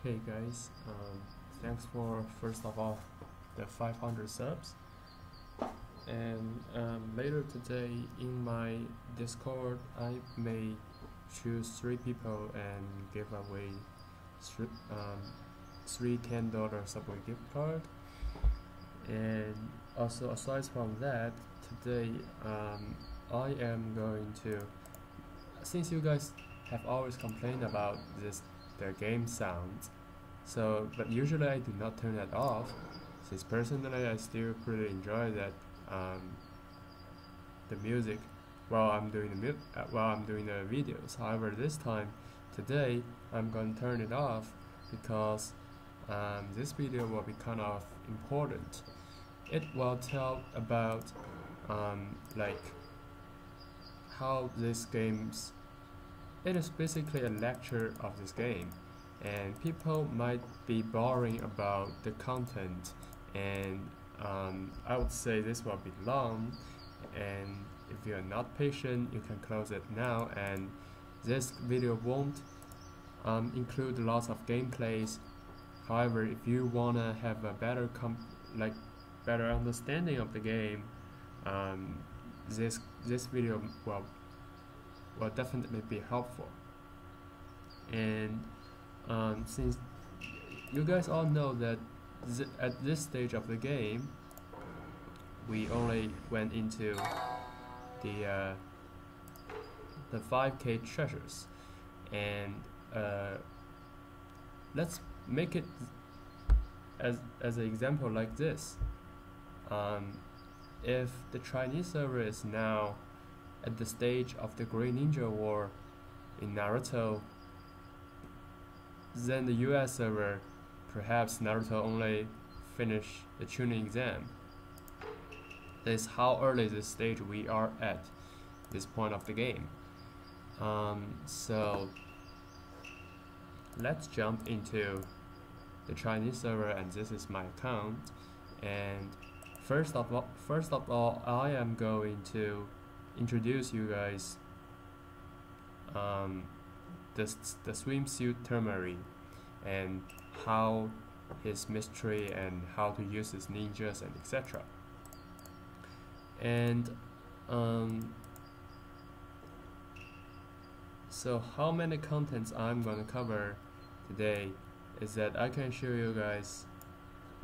Hey guys, thanks for first of all the 500 subs. And later today in my Discord, I may choose three people and give away three $10 Subway gift card. And also aside from that, today I am going to, since you guys have always complained about the game sounds. So, but usually I do not turn that off, since personally I still pretty enjoy that the music while I'm doing the videos. However, this time, today, I'm going to turn it off because this video will be kind of important. It will tell about like how this game's. It is basically a lecture of this game, and people might be boring about the content, and I would say this will be long, and if you're not patient you can close it now, and this video won't include lots of gameplays. However, if you wanna have a better better understanding of the game, this video will definitely be helpful. And since you guys all know that at this stage of the game we only went into the 5k treasures, and let's make it as an example like this. If the Chinese server is now at the stage of the Great Ninja War in Naruto, then the US server, perhaps Naruto only finished the tuning exam. This is how early this stage we are at this point of the game. So let's jump into the Chinese server, and this is my account. And first of all, I am going to introduce you guys the swimsuit temari and how his mystery and how to use his ninjas and etc. And so how many contents I'm gonna cover today is that I can show you guys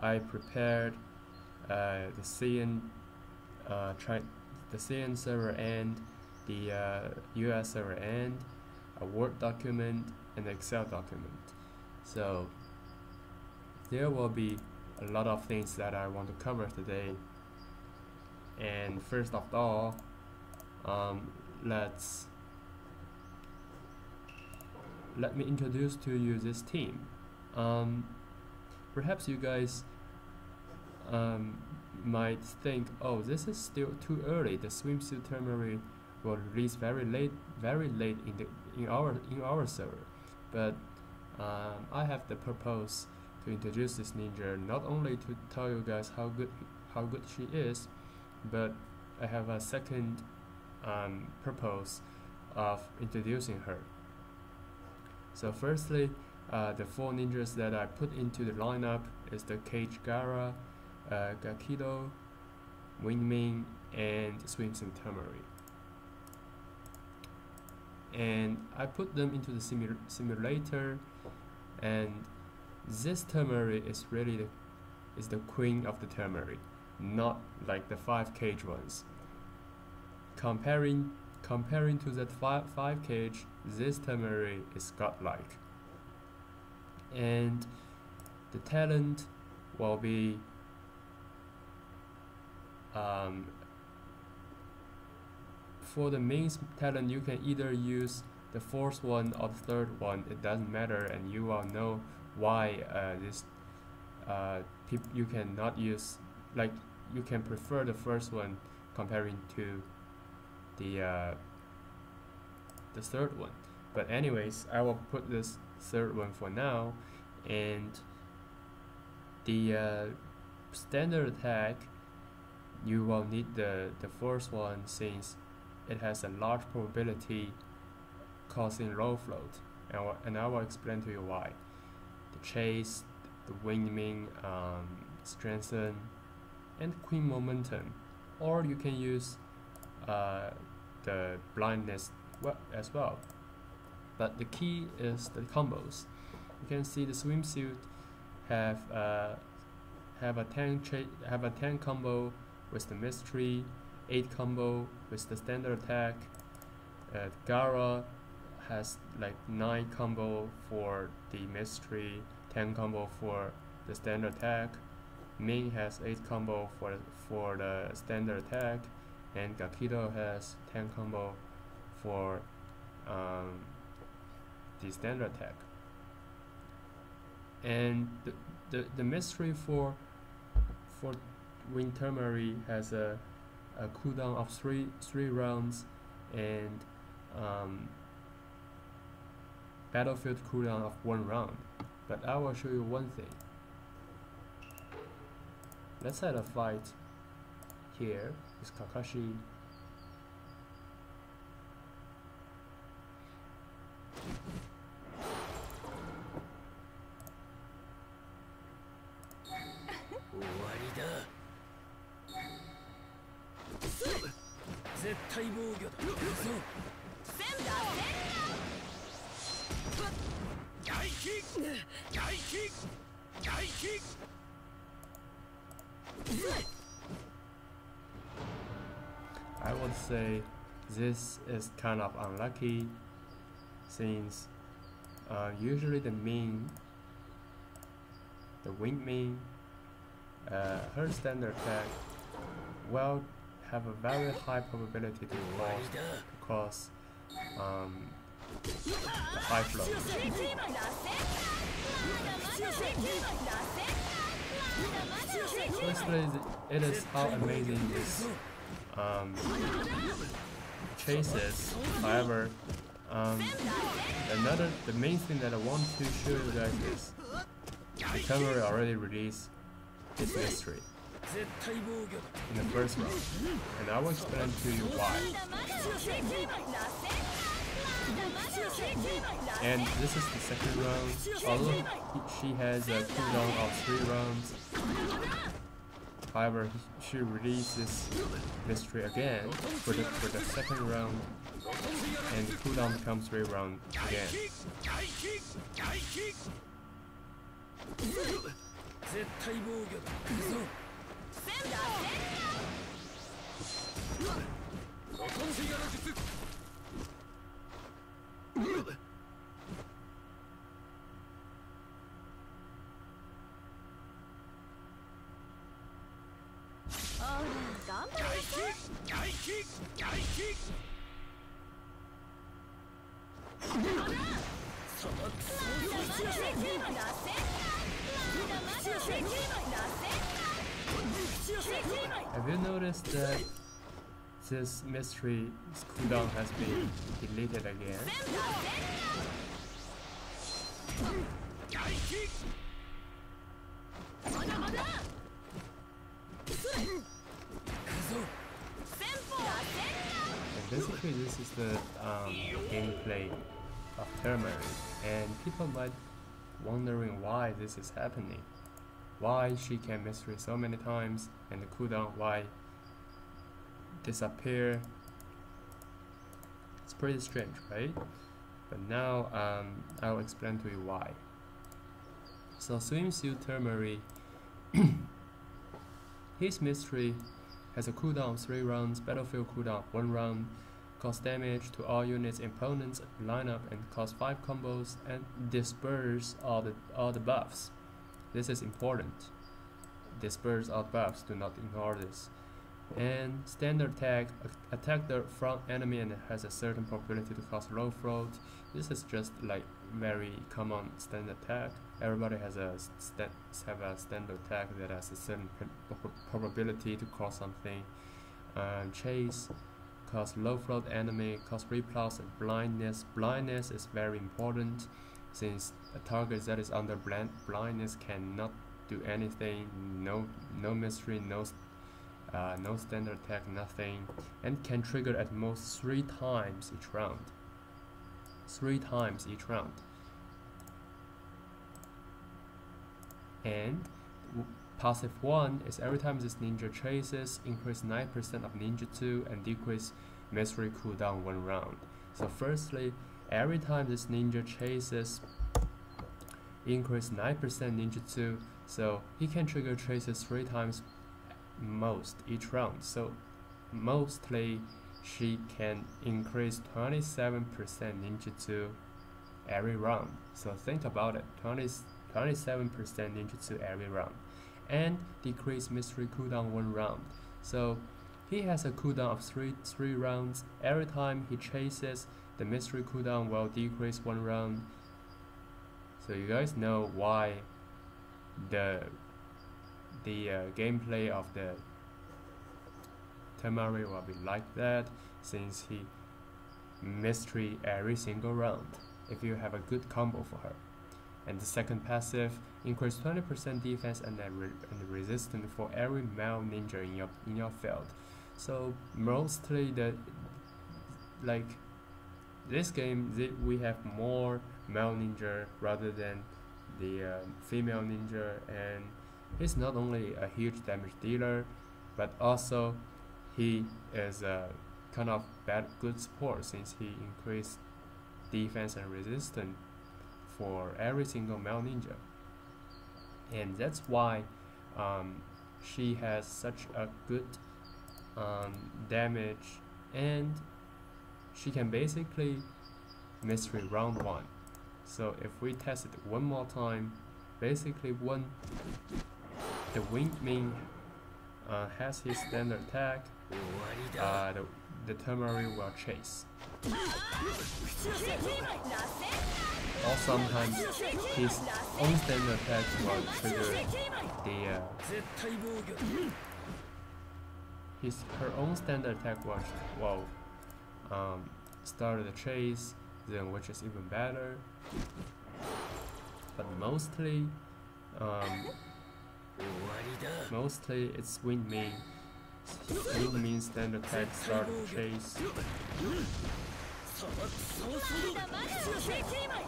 I prepared the CN server and the US server and a Word document and Excel document. So there will be a lot of things that I want to cover today. And first of all, let me introduce to you this team. Perhaps you guys might think, oh, this is still too early. The swimsuit temari will release very late in our server. But I have the purpose to introduce this ninja not only to tell you guys how good she is, but I have a second purpose of introducing her. So firstly, the four ninjas that I put into the lineup is the Cage Gara, Gakido, Wingming, and Swimsuit Temari. And I put them into the simulator, and this temari is really the queen of the temari, not like the 5 cage ones. Comparing to that 5 cage, this temari is godlike. And the talent will be for the main talent, you can either use the fourth one or the third one. It doesn't matter, and you will know why you cannot use, like, you can prefer the first one comparing to the third one. But anyways, I will put this third one for now. And the standard attack, you will need the first one, since it has a large probability causing low float, and I will explain to you why. The chase, the wingman, strengthen, and queen momentum. Or you can use the blindness as well. But the key is the combos. You can see the swimsuit have a 10 combo with the mystery, 8 combo with the standard attack. Gara has like 9 combo for the mystery, 10 combo for the standard attack. Ming has 8 combo for the standard attack, and Gakido has 10 combo for the standard attack. And the mystery for Wing Temari has a cooldown of three rounds, and battlefield cooldown of 1 round. But I will show you one thing. Let's have a fight here with Kakashi. I would say this is kind of unlucky, since usually the wingman, her standard attack will have a very high probability to cause the high flow. Firstly, it is how amazing this chase is. However, the main thing that I want to show you guys is the temari already released its mystery in the first round, and I will explain to you why. And this is the second round. Although she has a cooldown of 3 rounds, however, she releases mystery again for the second round, and the cooldown becomes 3 rounds again. Have you noticed that this mystery cooldown has been deleted again? And basically this is the gameplay of temari, and people might wondering why this is happening. Why she can mystery so many times and the cooldown why disappear. It's pretty strange, right? But now I'll explain to you why. So swimsuit temari, his mystery has a cooldown of 3 rounds, battlefield cooldown of 1 round, cause damage to all units, opponents, lineup, and cause 5 combos, and disperse all the buffs. This is important. Disperse all buffs. Do not ignore this. And standard attack, attack the front enemy and has a certain probability to cause low float. This is just like very common standard attack. Everybody has a standard attack that has a certain probability to cause something. Chase, cause low float enemy, cause repulse, and blindness. Blindness is very important, since a target that is under blindness cannot do anything. No mystery, no standard attack, nothing, and can trigger at most 3 times each round. 3 times each round. And passive 1 is every time this ninja chases, increase 9% of ninjutsu and decrease mystery cooldown 1 round. So firstly, every time this ninja chases, increase 9% ninjutsu, so he can trigger chases 3 times most each round. So mostly she can increase 27% ninjutsu every round. So think about it, 27% ninjutsu every round, and decrease mystery cooldown 1 round. So he has a cooldown of three rounds. Every time he chases, the mystery cooldown will decrease 1 round. So you guys know why the gameplay of the temari will be like that, since he mystery every single round if you have a good combo for her. And the second passive, increase 20% defense and resistance for every male ninja in your field. So mostly this game, we have more male ninja rather than the female ninja, and he's not only a huge damage dealer, but also he is a kind of good support, since he increased defense and resistance for every single male ninja. And that's why she has such a good damage, and she can basically mystery round 1. So if we test it one more time, basically when the Wingman has his standard attack, the temari will chase. Or sometimes his own standard attack will trigger her own standard attack will start the chase, then which is even better. But mostly it's Wingman. Wingman standard attack start the chase.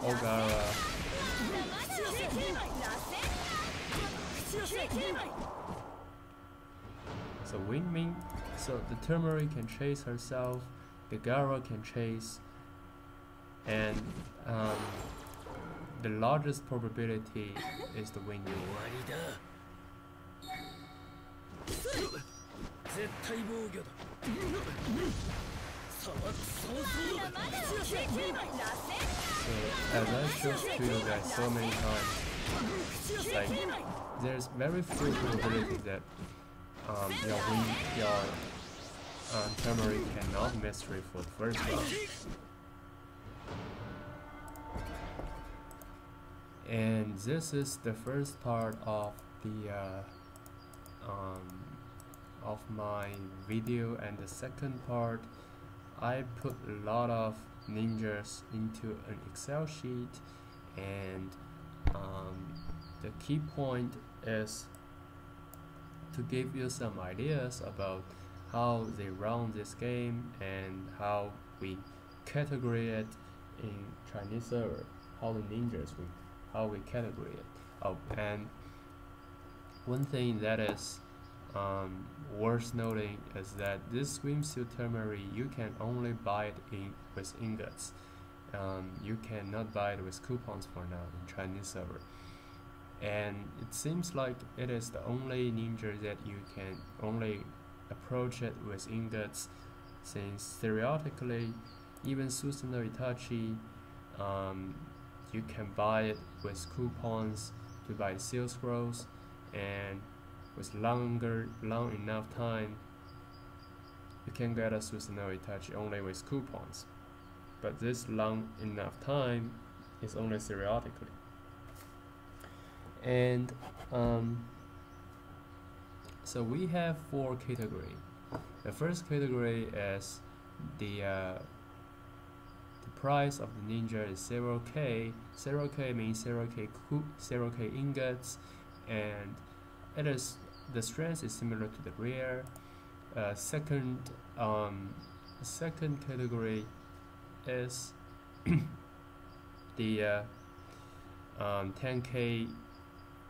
Ogara. So Wingman, so the temari can chase herself, the Gara can chase, and the largest probability is the Wingman. So as I showed to you guys so many times, like there's very few probability that your temari cannot mystery for the first round. And this is the first part of the of my video, and the second part I put a lot of ninjas into an Excel sheet, and the key point is to give you some ideas about how they run this game and how we categorize it in Chinese server, how the ninjas how we categorize it. Oh, and one thing that is worth noting is that this swimsuit temari, you can only buy it with ingots. You cannot buy it with coupons for now in Chinese server. And it seems like it is the only ninja that you can only approach it with ingots, since theoretically even Susanoo Itachi, you can buy it with coupons to buy seal scrolls, and with long enough time you can get a Susanoo Itachi only with coupons. But this long enough time is only theoretically. And so we have 4 categories. The first category is the price of the ninja is 0k. 0k means 0k ingots, and it is the strength is similar to the rear. Second category is the 10k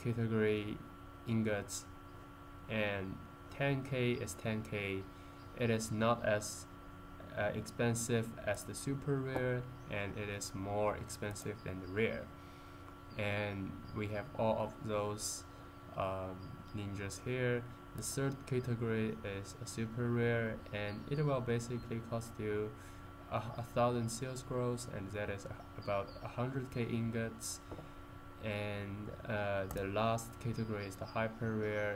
category ingots, and 10k is 10k. It is not as expensive as the super rare, and it is more expensive than the rare. And we have all of those ninjas here. The third category is a super rare, and it will basically cost you 1,000 seal scrolls, and that is about 100k ingots. And the last category is the hyper rare,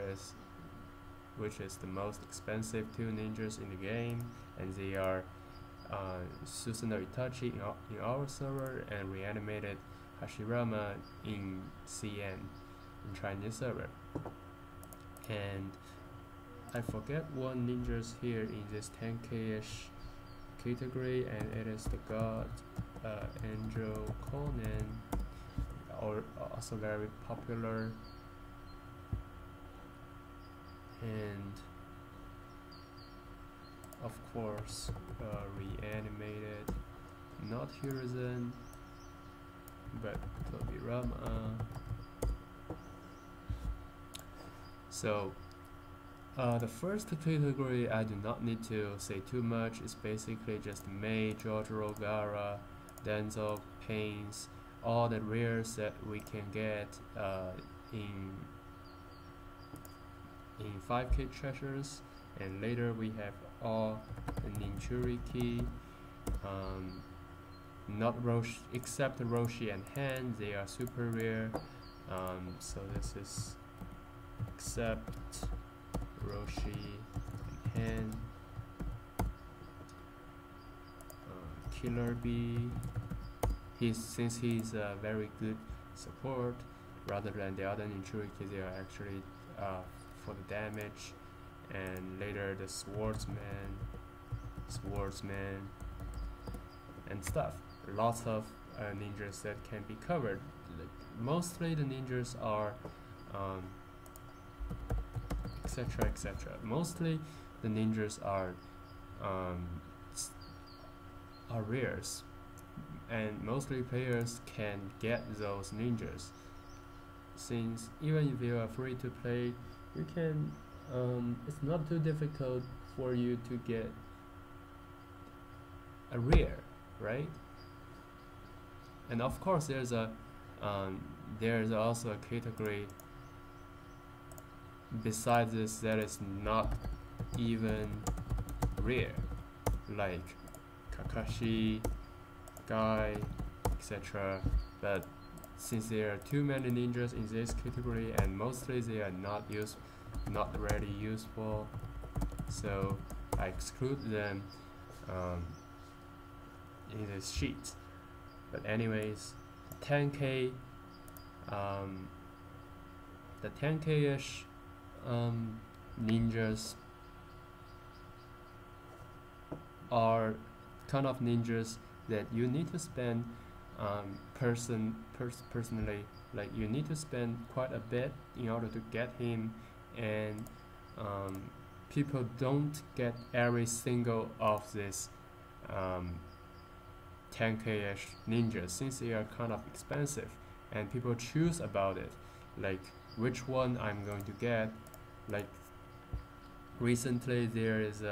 which is the most expensive two ninjas in the game, and they are Susanoo Itachi in our server, and Reanimated Hashirama in CN, in Chinese server. And I forget one ninjas here in this 10k-ish category, and it is the God Angel Conan, also very popular. And of course Reanimated, not Hiruzen, but Tobirama. So the first category I do not need to say too much. It's basically just Mei, Jotaro, Gaara, Denzel, Pains, all the rares that we can get in 5k treasures. And later we have all the Ninchuriki, not Roshi, except Roshi and Han, they are super rare. So this is except Roshi and Han. Killer Bee, since he's a very good support rather than the other Ninchuriki, they are actually for the damage. And later the swordsman, and stuff. Lots of ninjas that can be covered. Mostly the ninjas are etc. Mostly the ninjas are rares, and mostly players can get those ninjas. Since even if you are free to play, you can. It's not too difficult for you to get a rare, right? And of course, there's also a category besides this that is not even rare, like Kakashi, Guy, etc. But since there are too many ninjas in this category, and mostly they are not really useful, so I exclude them in this sheet. But anyways, 10k, the 10k-ish ninjas are kind of ninjas that you need to spend personally, like you need to spend quite a bit in order to get him. And people don't get every single of this 10k-ish ninjas, since they are kind of expensive, and people choose about it, like which one I'm going to get. Like recently there is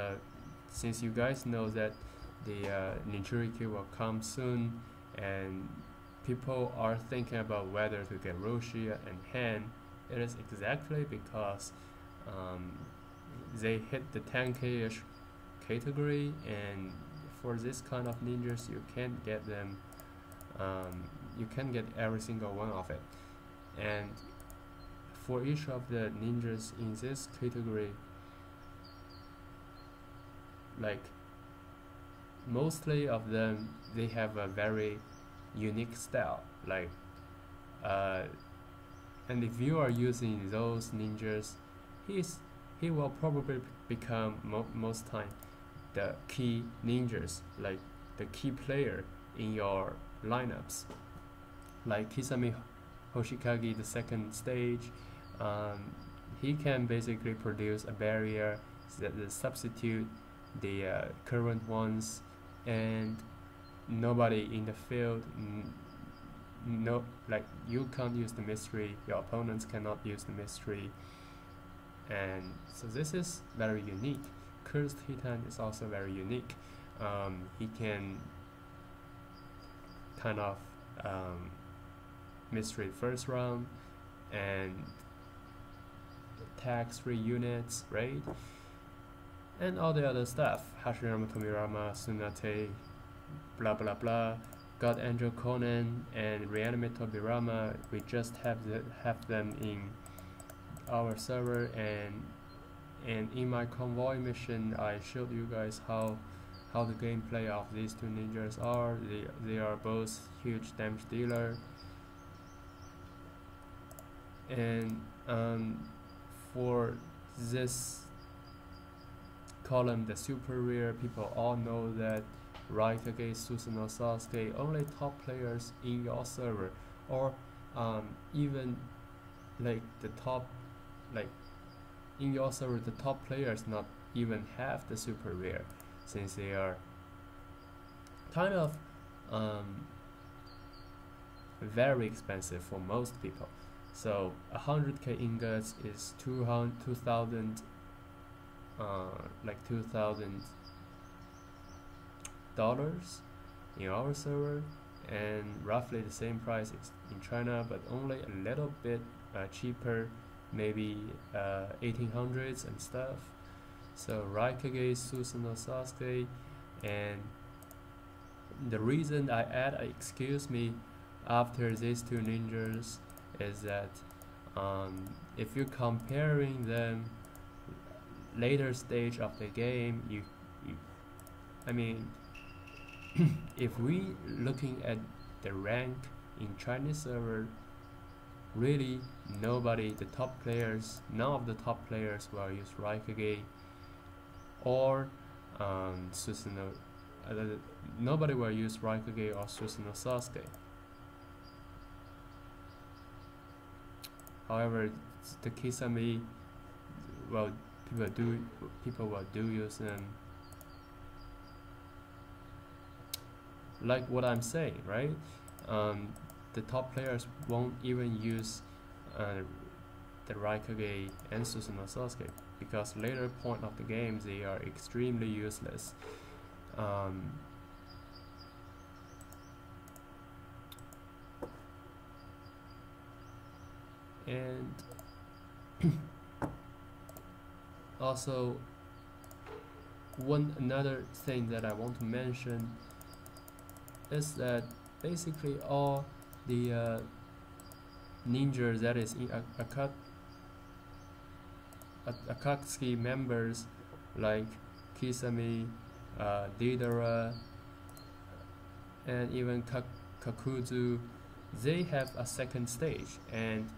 since you guys know that the Ninchuriki will come soon, and people are thinking about whether to get Roshi and Han. It is exactly because they hit the 10k-ish category, and for this kind of ninjas you can't get them, you can't get every single one of it. And for each of the ninjas in this category, like mostly of them, they have a very unique style, like and if you are using those ninjas, he will probably become most time the key ninjas, like the key player in your lineups, like Kisame Hoshikage, the second stage. He can basically produce a barrier that substitute the current ones, and nobody in the field, no, like you can't use the mystery, your opponents cannot use the mystery, and so this is very unique. Cursed Titan is also very unique. He can kind of mystery first round and attack 3 units, right? And all the other stuff, Hashirama Tomirama, Tsunade, blah blah blah, God Angel Conan and Reanimate Tobirama, we just have them in our server, and in my convoy mission I showed you guys how the gameplay of these two ninjas are. They are both huge damage dealer, and for this column, the super rare, people all know that Raikage, Susanoo, Sasuke, only top players in your server, or even like the top, like in your server, the top players not even have the super rare, since they are kind of very expensive for most people. So 100k ingots is 2,000 like $2,000 in our server, and roughly the same price in China, but only a little bit cheaper, maybe 1800s and stuff. So Raikage, Susanoo, Sasuke, and the reason I add a excuse me after these two ninjas is that if you're comparing them later stage of the game, I mean, if we looking at the rank in Chinese server, really nobody, the top players, none of the top players will use Raikage or Susanoo. Nobody will use Raikage or Susanoo Sasuke. However, the Kisame, well, people will do use them. Like what I'm saying, right? The top players won't even use the Raikage and Susanoo Sasuke, because later point of the game they are extremely useless. And also another thing that I want to mention is that basically all the ninjas that is in Akatsuki members, like Kisame, Deidara, and even Kakuzu, they have a second stage, and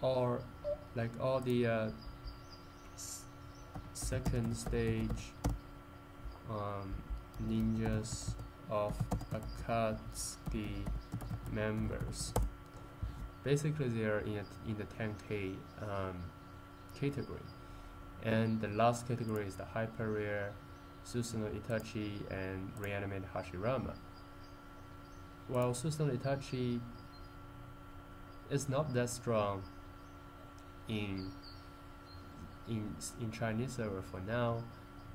or like all the second stage ninjas of Akatsuki members, basically they are in the 10k category, and the last category is the hyper rare Susanoo Itachi and Reanimate Hashirama. While Susanoo Itachi is not that strong in Chinese server for now,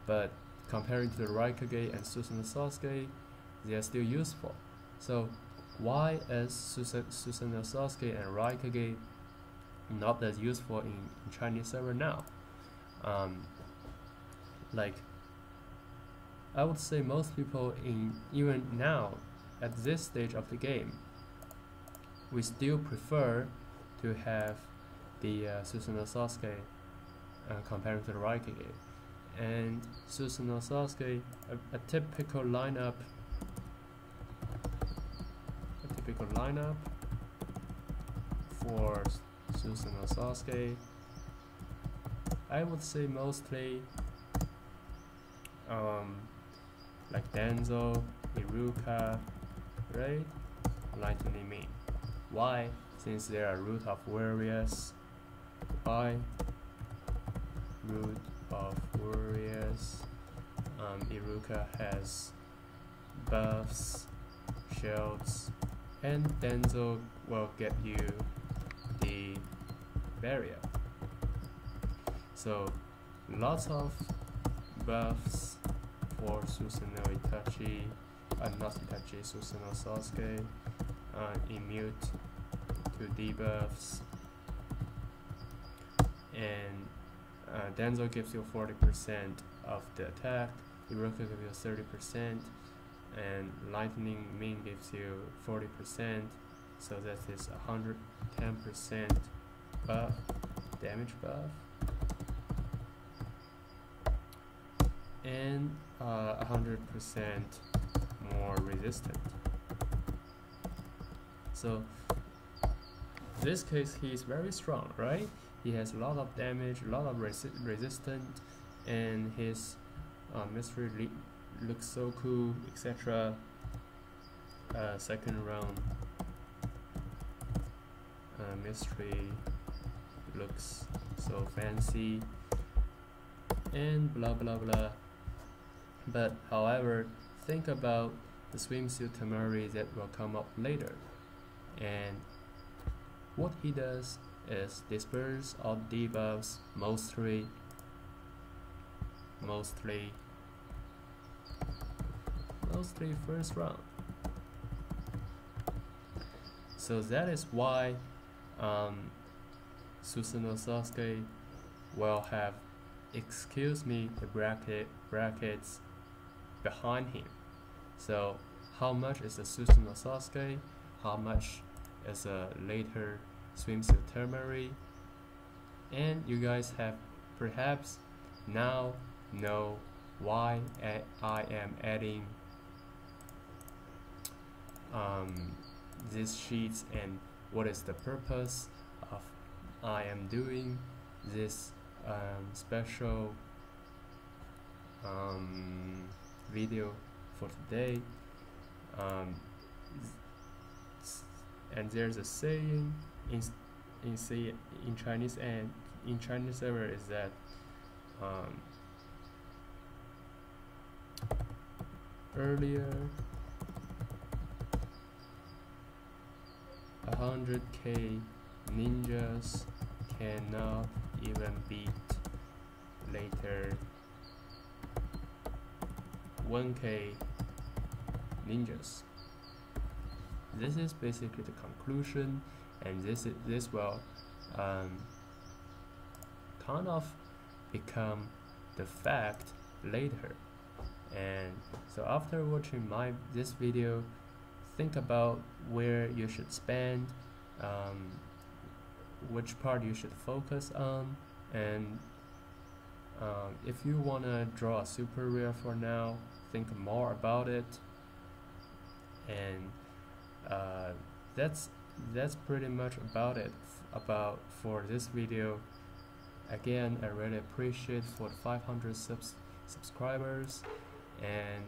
but comparing to the Raikage and Susanoo Sasuke, they are still useful. So why is Susanoo Sasuke and Raikage not as useful in Chinese server now? Like, I would say most people even now at this stage of the game, we still prefer to have the Susanoo Sasuke compared to the Raikage. And Susanoo Sasuke, a typical lineup for Susanoo Sasuke, I would say mostly like Denzo, Iruka, right? Lightning Me. Why? Since they are root of warriors. Why? Root of warriors. Iruka has buffs, shields, and Denso will get you the barrier. So lots of buffs for Susanoo Itachi, not Itachi, Susanoo Sasuke, immune to debuffs, and Denso gives you 40% of the attack, Iroka gives you 30%, and Lightning Min gives you 40%, so that is 110% buff, damage buff, and 100% more resistant. So this case he is very strong, right? He has a lot of damage, a lot of resistance, and his mystery looks so cool, etc. Second round mystery looks so fancy, and blah blah blah. But however, think about the swimsuit temari that will come up later, and what he does is disperse all debuffs mostly first round. So that is why Susanoo Sasuke will have, excuse me, the brackets behind him. So how much is the Susanoo Sasuke? How much is a later swimsuit temari? And you guys have perhaps now know why I am adding these sheets and what is the purpose of I am doing this special video for today. And there's a saying in Chinese, and in Chinese server is that earlier 100k ninjas cannot even beat later 1k ninjas. This is basically the conclusion, and this will kind of become the fact later. And so after watching this video, think about where you should spend, which part you should focus on, and if you wanna draw a super rare for now, think more about it. And that's pretty much about it for this video. Again, I really appreciate for the 500 subscribers, and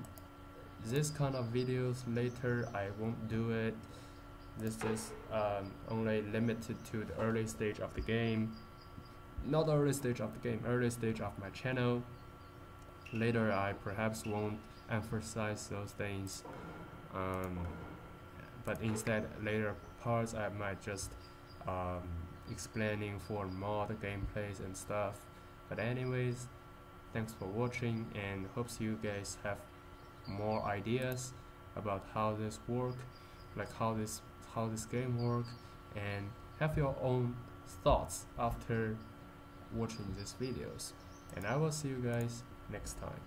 this kind of videos later I won't do it. This is only limited to the early stage of the game, not early stage of the game, early stage of my channel. Later I perhaps won't emphasize those things, but instead later parts I might just explaining for more the gameplays and stuff. But anyways, thanks for watching, and hopes you guys have more ideas about how this work, like how this game work, and have your own thoughts after watching these videos. And I will see you guys next time.